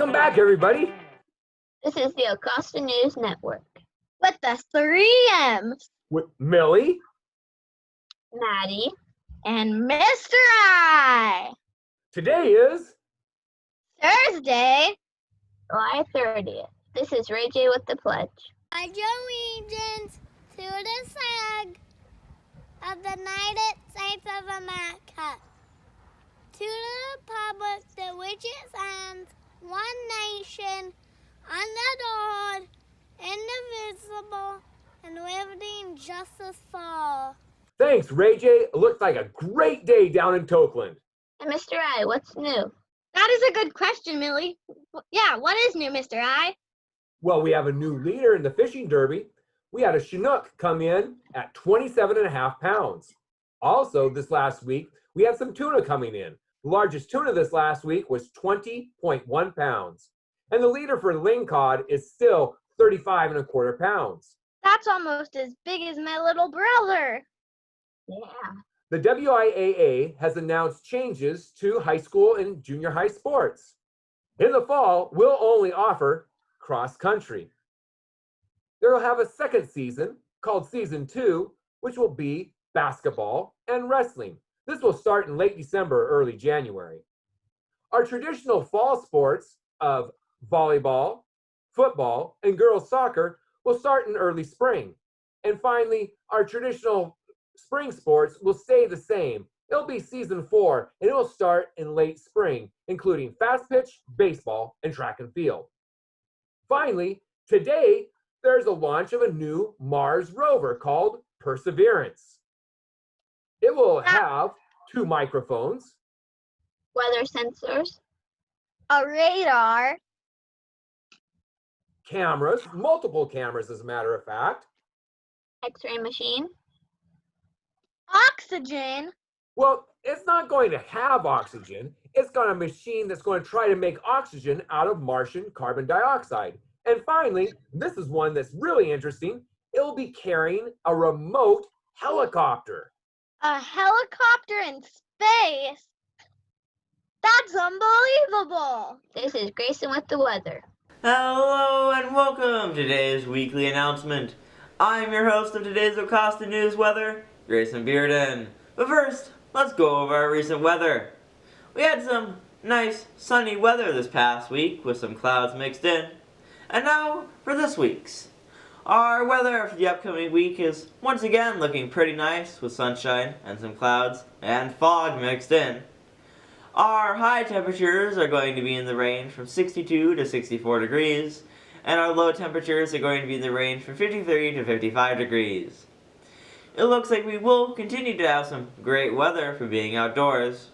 Welcome back, everybody. This is the Ocosta News Network. With the 3 M's. With Millie, Maddie. And Mr. I. Today is Thursday, July 30th. This is Ray J with the pledge. I join allegiance to the flag of the United States of America, to the republic to which it stands, one nation, under God, indivisible, and liberty and justice for all. Thanks, Ray J. It looks like a great day down in Tokeland. And Mr. I, what's new? that is a good question, Millie. Yeah, what is new, Mr. I? Well, we have a new leader in the fishing derby. We had a Chinook come in at 27.5 pounds. Also, this last week, we had some tuna coming in. The largest tuna this last week was 20.1 pounds. And the leader for lingcod is still 35.25 pounds. That's almost as big as my little brother. Yeah. The WIAA has announced changes to high school and junior high sports. In the fall, we'll only offer cross country. They will have a second season called Season 2, which will be basketball and wrestling. This will start in late December or early January. Our traditional fall sports of volleyball, football, and girls soccer will start in early spring. And finally, our traditional spring sports will stay the same. It'll be Season 4, and it will start in late spring, including fast pitch, baseball, and track and field. Finally, today, there's a launch of a new Mars rover called Perseverance. It will have 2 microphones, Weather sensors. A radar. cameras, multiple cameras as a matter of fact. X-ray machine. Oxygen. Well, it's not going to have oxygen. It's got a machine that's going to try to make oxygen out of Martian carbon dioxide. And finally, this is one that's really interesting. It'll be carrying a remote helicopter. A helicopter in space. That's unbelievable. This is Grayson with the weather. Hello and welcome to today's weekly announcement. I'm your host of today's Ocosta News Weather, Grayson Bearden. But first, let's go over our recent weather. We had some nice sunny weather this past week with some clouds mixed in. And now for this week's. Our weather for the upcoming week is once again looking pretty nice with sunshine and some clouds and fog mixed in. Our high temperatures are going to be in the range from 62 to 64 degrees, and our low temperatures are going to be in the range from 53 to 55 degrees. It looks like we will continue to have some great weather for being outdoors.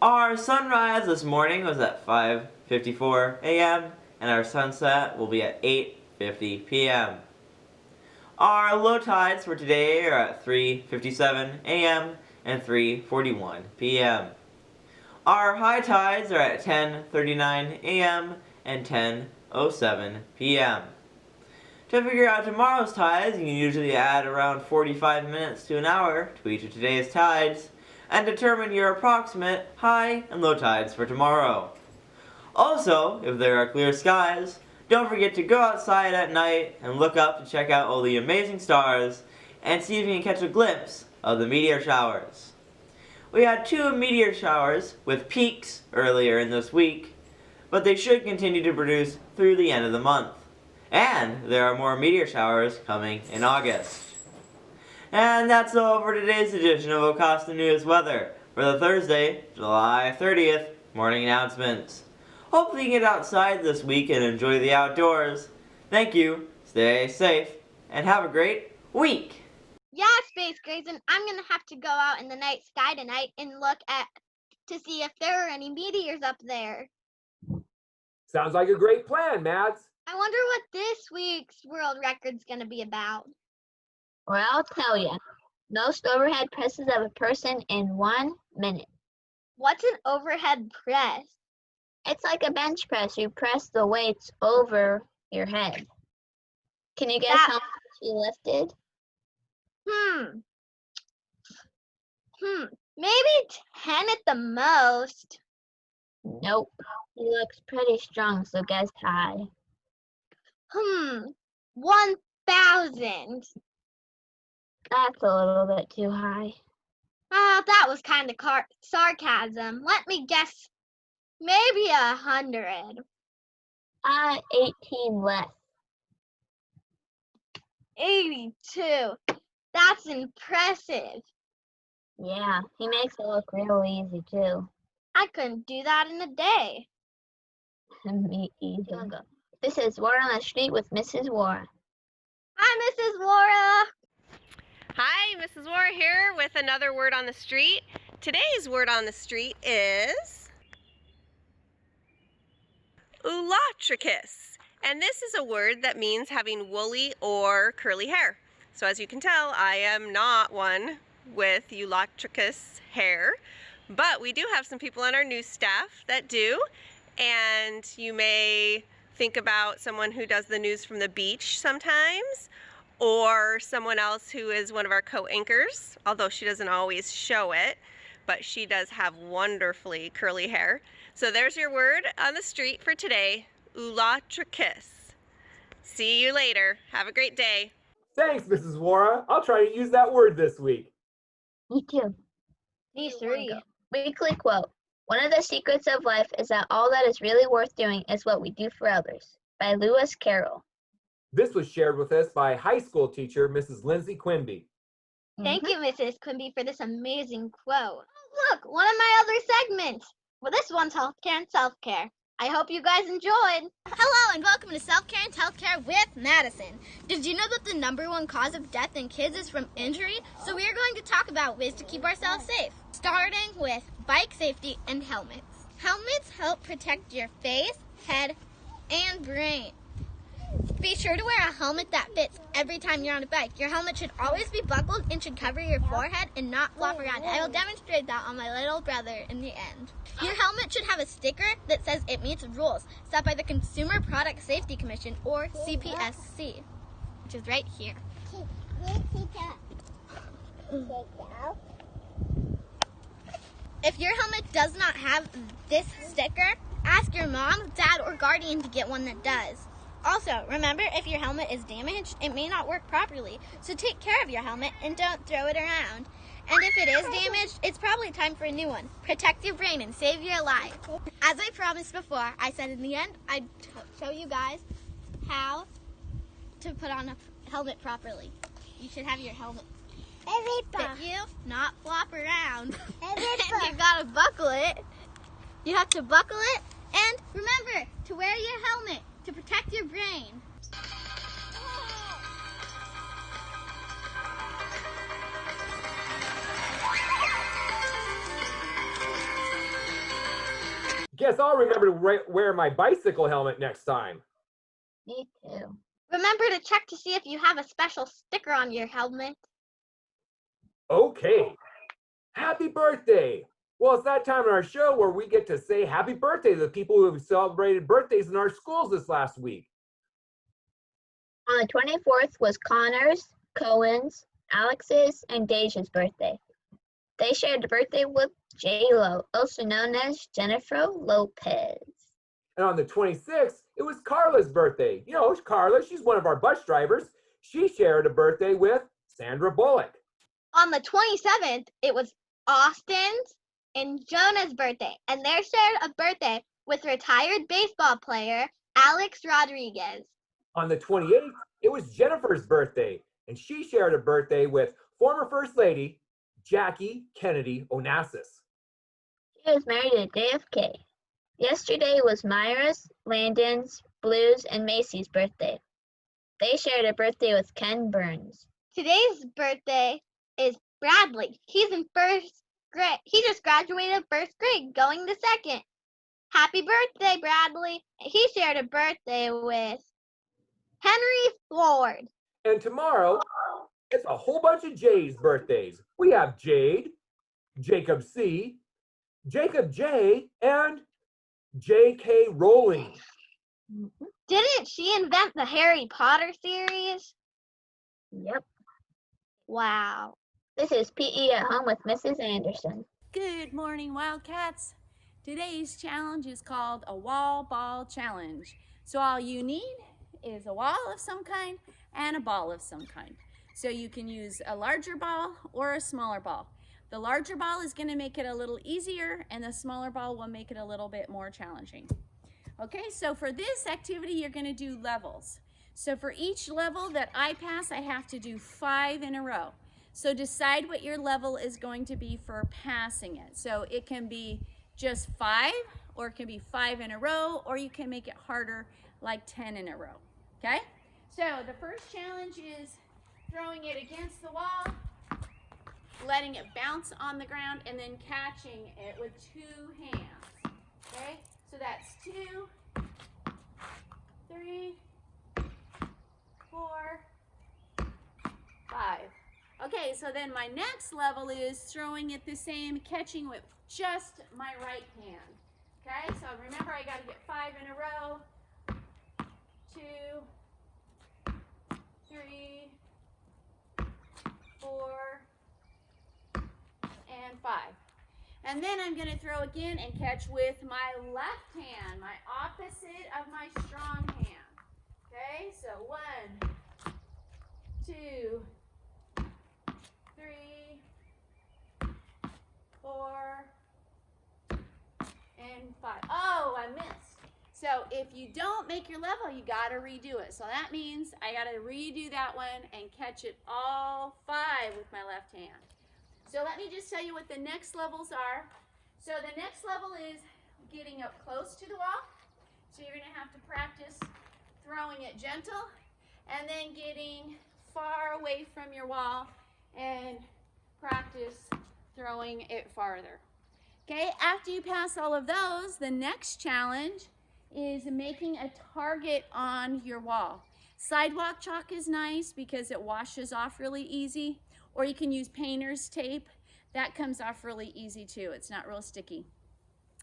Our sunrise this morning was at 5:54 a.m. and our sunset will be at 8:50 p.m. Our low tides for today are at 3:57 a.m. and 3:41 p.m. Our high tides are at 10:39 a.m. and 10:07 p.m. To figure out tomorrow's tides, you can usually add around 45 minutes to an hour to each of today's tides and determine your approximate high and low tides for tomorrow. Also, if there are clear skies, don't forget to go outside at night and look up to check out all the amazing stars and see if you can catch a glimpse of the meteor showers. We had 2 meteor showers with peaks earlier in this week, but they should continue to produce through the end of the month. And there are more meteor showers coming in August. And that's all for today's edition of Ocosta News Weather for the Thursday, July 30th morning announcements. Hopefully you get outside this week and enjoy the outdoors. Thank you, stay safe, and have a great week. Yeah, Space Grayson, I'm gonna have to go out in the night sky tonight and look to see if there are any meteors up there. Sounds like a great plan, Mads. I wonder what this week's world record's gonna be about. Well, I'll tell you. Most overhead presses of a person in 1 minute. What's an overhead press? It's like a bench press. You press the weights over your head. Can you guess how much you lifted? Maybe 10 at the most. Nope. He looks pretty strong, so guess high. 1,000. That's a little bit too high. That was kind of sarcasm. Let me guess, maybe 100. 18 less. 82. That's impressive. Yeah, he makes it look real easy too. I couldn't do that in a day. Me either. This is Word on the Street with Mrs. Wara. Hi, Mrs. Wara. Hi, Mrs. Wara here with another Word on the Street. Today's Word on the Street is ulatricus. And this is a word that means having woolly or curly hair. So as you can tell, I am not one with ulatricus hair, but we do have some people on our news staff that do. And you may think about someone who does the news from the beach sometimes, or someone else who is one of our co-anchors, although she doesn't always show it, but she does have wonderfully curly hair. So there's your word on the street for today, ulatricus. See you later. Have a great day. Thanks, Mrs. Wara. I'll try to use that word this week. Me too. Me 3. Weekly quote. One of the secrets of life is that all that is really worth doing is what we do for others. By Lewis Carroll. This was shared with us by high school teacher Mrs. Lindsay Quimby. Thank you, Mrs. Quimby, for this amazing quote. Look, one of my other segments. Well, this one's healthcare and self-care. I hope you guys enjoyed. Hello and welcome to Self-Care and Healthcare with Madisyn. Did you know that the #1 cause of death in kids is from injury? So we are going to talk about ways to keep ourselves safe, starting with bike safety and helmets. Helmets help protect your face, head, and brain. Be sure to wear a helmet that fits every time you're on a bike. Your helmet should always be buckled and should cover your forehead and not flop around. I will demonstrate that on my little brother in the end. Your helmet should have a sticker that says it meets rules set by the Consumer Product Safety Commission, or CPSC, which is right here. If your helmet does not have this sticker, ask your mom, dad, or guardian to get one that does. Also, remember, if your helmet is damaged, it may not work properly, so take care of your helmet and don't throw it around. And if it is damaged, it's probably time for a new one. Protect your brain and save your life. As I promised before, I said in the end, I'd show you guys how to put on a helmet properly. You should have your helmet fit you, not flop around. And you gotta buckle it. You have to buckle it, and remember to wear your helmet to protect your brain. Guess I'll remember to wear my bicycle helmet next time. Me too. Remember to check to see if you have a special sticker on your helmet. Okay. Happy birthday. Well, it's that time in our show where we get to say happy birthday to the people who have celebrated birthdays in our schools this last week. On the 24th was Connor's, Cohen's, Alex's, and Deja's birthday. They shared a birthday with J-Lo, also known as Jennifer Lopez. And on the 26th, it was Carla's birthday. You know, Carla, she's one of our bus drivers. She shared a birthday with Sandra Bullock. On the 27th, it was Austin's and Jonah's birthday, and they shared a birthday with retired baseball player Alex Rodriguez. On the 28th, it was Jennifer's birthday, and she shared a birthday with former First Lady Jackie Kennedy Onassis. She was married to JFK. Yesterday was Myra's, Landon's, Blue's, and Macy's birthday. They shared a birthday with Ken Burns. Today's birthday is Bradley. He's in first grade. He just graduated first grade, going to second. Happy birthday, Bradley. He shared a birthday with Henry Ford. And tomorrow, it's a whole bunch of J's birthdays. We have Jade, Jacob C., Jacob J., and J.K. Rowling. Didn't she invent the Harry Potter series? Yep. Wow. This is PE at Home with Mrs. Anderson. Good morning, Wildcats. Today's challenge is called a wall ball challenge. So all you need is a wall of some kind and a ball of some kind. So you can use a larger ball or a smaller ball. The larger ball is going to make it a little easier, and the smaller ball will make it a little bit more challenging. Okay, so for this activity, you're going to do levels. So for each level that I pass, I have to do 5 in a row. So decide what your level is going to be for passing it. So it can be just 5, or it can be 5 in a row, or you can make it harder, like 10 in a row. Okay? So the first challenge is throwing it against the wall, letting it bounce on the ground, and then catching it with 2 hands. Okay? So that's 2, 3, 4, 5. Okay, so then my next level is throwing it the same, catching with just my right hand. Okay, so remember I got to get 5 in a row. 2, 3, 4, and 5. And then I'm going to throw again and catch with my left hand, my opposite of my strong hand. Okay, so 1, 2, 3, 4, and 5. Oh, I missed. So if you don't make your level, you got to redo it. So that means I got to redo that one and catch it all 5 with my left hand. So let me just tell you what the next levels are. So the next level is getting up close to the wall. So you're going to have to practice throwing it gentle and then getting far away from your wall and practice throwing it farther. Okay, after you pass all of those, the next challenge is making a target on your wall. Sidewalk chalk is nice because it washes off really easy, or you can use painter's tape. That comes off really easy too. It's not real sticky.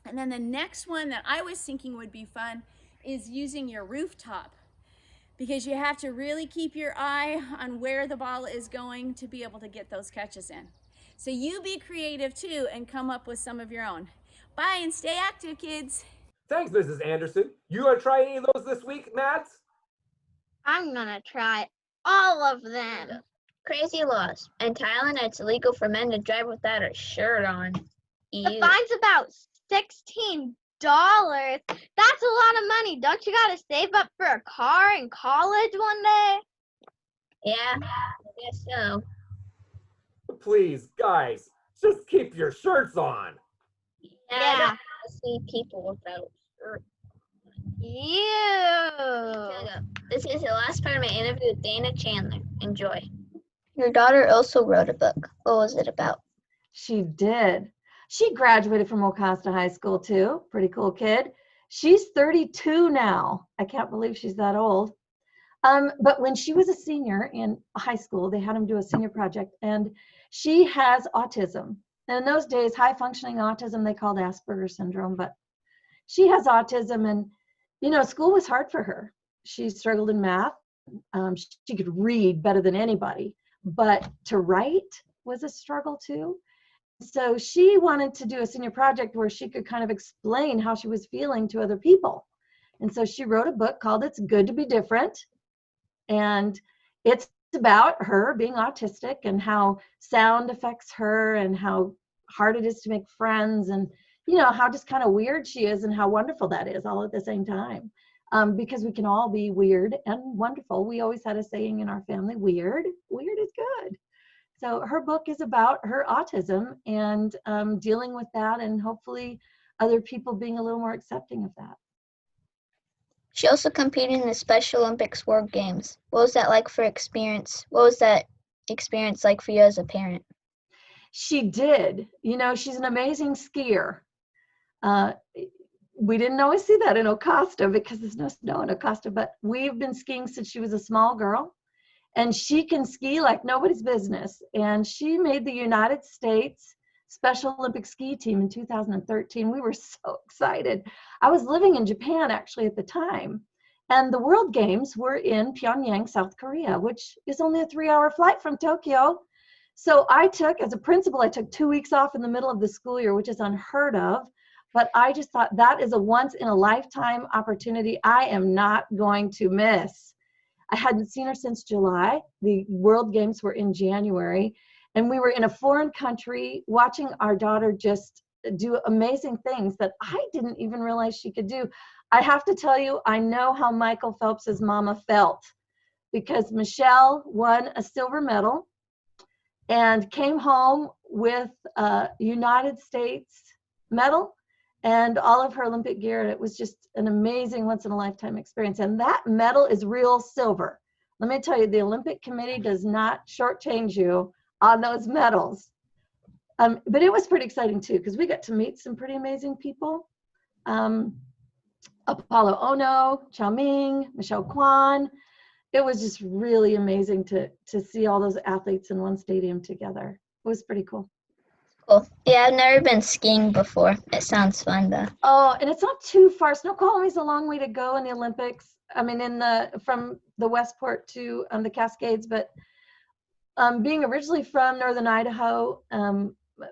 And then the next one that I was thinking would be fun is using your rooftop, because you have to really keep your eye on where the ball is going to be able to get those catches in. So you be creative too and come up with some of your own. Bye and stay active, kids. Thanks, Mrs. Anderson. You gonna try any of those this week, Mads? I'm gonna try all of them. Crazy laws. In Thailand, it's illegal for men to drive without a shirt on. The Ew. fine's about $16. That's a lot of money. Don't you gotta save up for a car in college one day? Yeah, I guess so. Please, guys, just keep your shirts on. Yeah. I don't want to see people without shirts. You. This is the last part of my interview with Dana Chandler. Enjoy. Your daughter also wrote a book. What was it about? She did. She graduated from Ocosta High School too. Pretty cool kid. She's 32 now. I can't believe she's that old. But when she was a senior in high school, they had them do a senior project, and she has autism. And in those days, high functioning autism, they called Asperger's syndrome, but she has autism, and you know, school was hard for her. She struggled in math. She could read better than anybody, but to write was a struggle too. So she wanted to do a senior project where she could kind of explain how she was feeling to other people. And so she wrote a book called It's Good to Be Different. And it's about her being autistic and how sound affects her and how hard it is to make friends, and you know, how just kind of weird she is and how wonderful that is all at the same time. Because we can all be weird and wonderful. We always had a saying in our family, weird is good. So her book is about her autism and dealing with that, and hopefully other people being a little more accepting of that. She also competed in the Special Olympics World Games. What was that like for experience? What was that experience like for you as a parent? She did. You know, she's an amazing skier. We didn't always see that in Ocosta because there's no snow in Ocosta, but we've been skiing since she was a small girl, and she can ski like nobody's business. And she made the United States Special Olympic ski team in 2013. We were so excited. I was living in Japan actually at the time, and the World Games were in Pyongyang, South Korea, which is only a 3-hour flight from Tokyo. So I took, as a principal, I took 2 weeks off in the middle of the school year, which is unheard of. But I just thought that is a once in a lifetime opportunity I am not going to miss. I hadn't seen her since July. The World Games were in January, and we were in a foreign country watching our daughter just do amazing things that I didn't even realize she could do. I have to tell you, I know how Michael Phelps's mama felt, because Michelle won a silver medal and came home with a United States medal and all of her Olympic gear. It was just an amazing once in a lifetime experience. And that medal is real silver. Let me tell you, the Olympic Committee does not shortchange you on those medals. But it was pretty exciting too, because we got to meet some pretty amazing people. Apollo Ono, Chao Ming, Michelle Kwan. It was just really amazing to see all those athletes in one stadium together. It was pretty cool. Cool. Yeah, I've never been skiing before. It sounds fun though. Oh, and it's not too far. Snoqualmie's a long way to go in the Olympics. I mean, from the Westport to the Cascades, but being originally from Northern Idaho,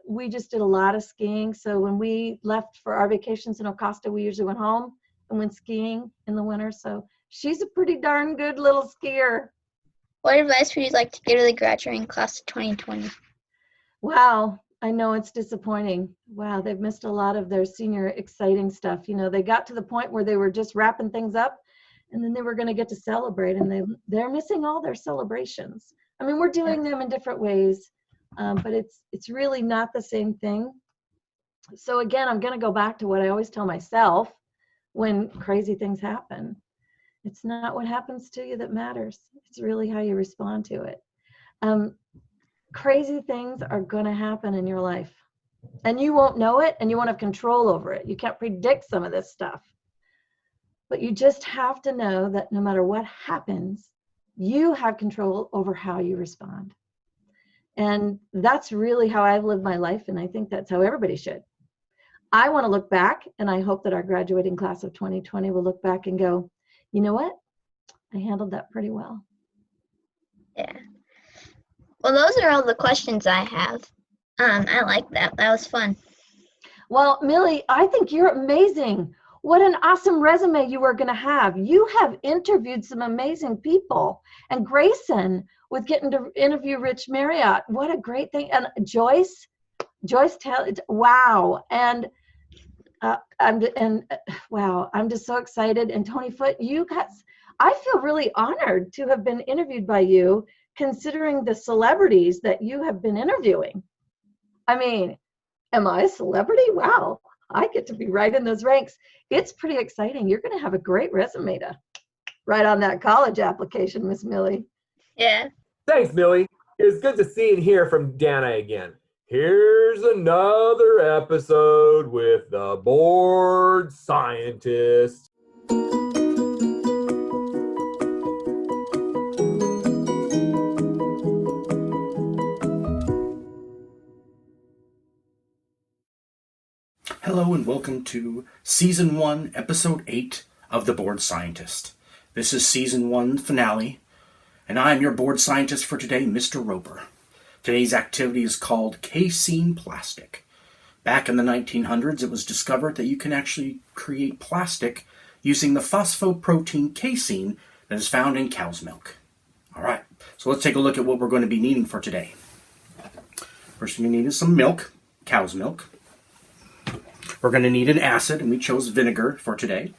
we just did a lot of skiing. So when we left for our vacations in Ocosta, we usually went home and went skiing in the winter. So she's a pretty darn good little skier. What advice would you like to give to the graduating class of 2020? Wow, I know it's disappointing. Wow, they've missed a lot of their senior exciting stuff. You know, they got to the point where they were just wrapping things up, and then they were going to get to celebrate, and they're missing all their celebrations. I mean, we're doing them in different ways, but it's really not the same thing. So again, I'm going to go back to what I always tell myself when crazy things happen. It's not what happens to you that matters. It's really how you respond to it. Crazy things are going to happen in your life, and you won't know it, and you won't have control over it. You can't predict some of this stuff, but you just have to know that no matter what happens, you have control over how you respond. And that's really how I've lived my life, and I think that's how everybody should. I want to look back, and I hope that our graduating class of 2020 will look back and go, you know what? I handled that pretty well. Yeah. Well, those are all the questions I have. I like that. That was fun. Well, Millie, I think you're amazing. What an awesome resume you are going to have. You have interviewed some amazing people. And Grayson with getting to interview Rich Marriott. What a great thing. And Joyce, wow. And wow, I'm just so excited. And Tony Foote, I feel really honored to have been interviewed by you, considering the celebrities that you have been interviewing. I mean, am I a celebrity? Wow, I get to be right in those ranks. It's pretty exciting. You're going to have a great resume to write on that college application, Miss Millie. Yeah. Thanks, Millie. It's good to see and hear from Dana again. Here's another episode with the bored scientist. Hello and welcome to Season 1, Episode 8 of The Bored Scientist. This is Season 1 finale, and I'm your bored scientist for today, Mr. Roper. Today's activity is called casein plastic. Back in the 1900s, it was discovered that you can actually create plastic using the phosphoprotein casein that is found in cow's milk. Alright, so let's take a look at what we're going to be needing for today. First thing you need is some milk, cow's milk. We're going to need an acid, and we chose vinegar for today.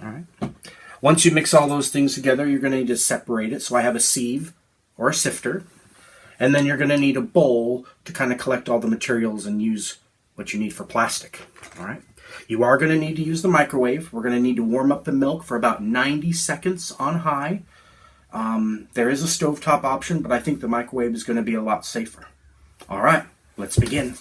All right. Once you mix all those things together, you're going to need to separate it. So I have a sieve or a sifter. And then you're going to need a bowl to kind of collect all the materials and use what you need for plastic. All right. You are going to need to use the microwave. We're going to need to warm up the milk for about 90 seconds on high. There is a stovetop option, but I think the microwave is going to be a lot safer. All right, let's begin.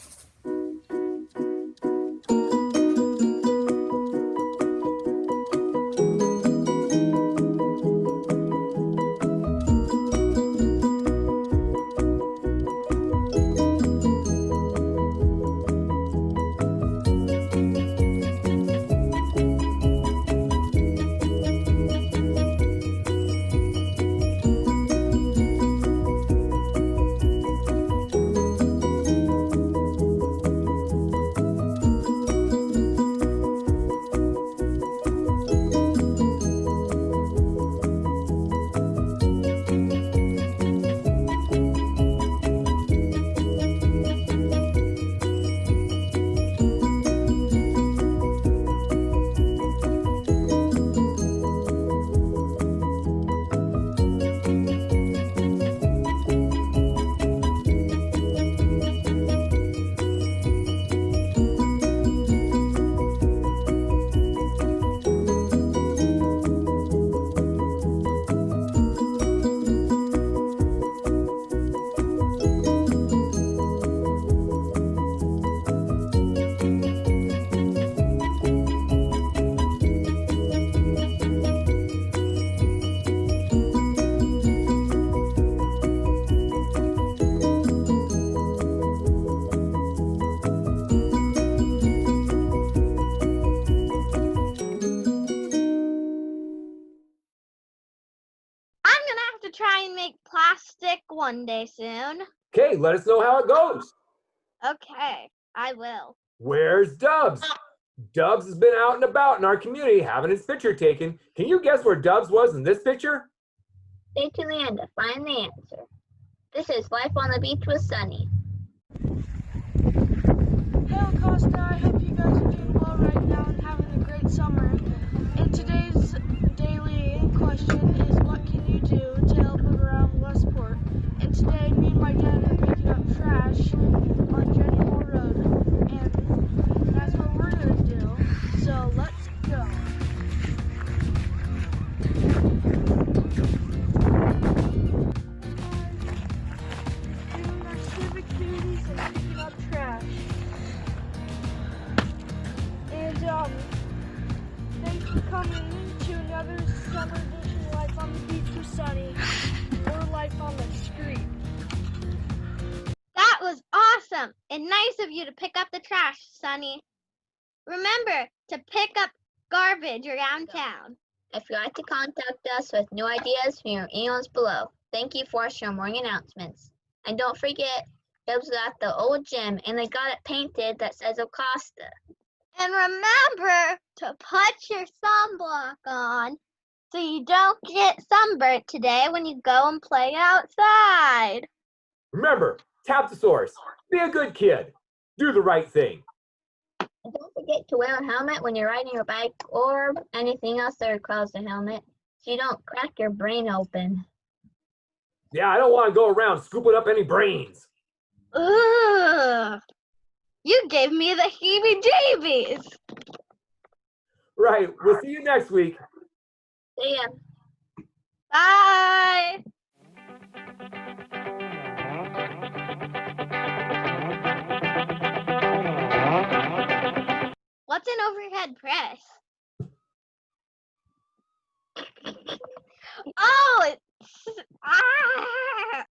one day soon. Okay, let us know how it goes. Okay, I will. Where's Dubs? Dubs has been out and about in our community having his picture taken. Can you guess where Dubs was in this picture? Stay to the end to find the answer. This is Life on the Beach with Sunny. Hey Ocosta, I hope you guys are doing well right now and having a great summer. And today's daily question is, what can you do to help around Westport? And today, me and my dad are picking up trash on Jenny Hall Road, and that's what we're gonna do. So let's go. Doing our civic duties and picking up trash. And thanks for coming to another summer edition of Life on the Beach with Sunny, or Life on the Street. That was awesome and nice of you to pick up the trash, Sunny. Remember to pick up garbage around town. If you'd like to contact us with new ideas, your emails below. Thank you for your morning announcements. And don't forget, Dubs got the old gym and they got it painted that says Ocosta. And remember to put your sunblock on so you don't get sunburnt today when you go and play outside. Remember, tap the source. Be a good kid. Do the right thing. And don't forget to wear a helmet when you're riding your bike or anything else that requires a helmet so you don't crack your brain open. Yeah, I don't want to go around scooping up any brains. Ugh. You gave me the heebie-jeebies. Right, we'll see you next week. See ya. Bye. What's an overhead press? Oh, it's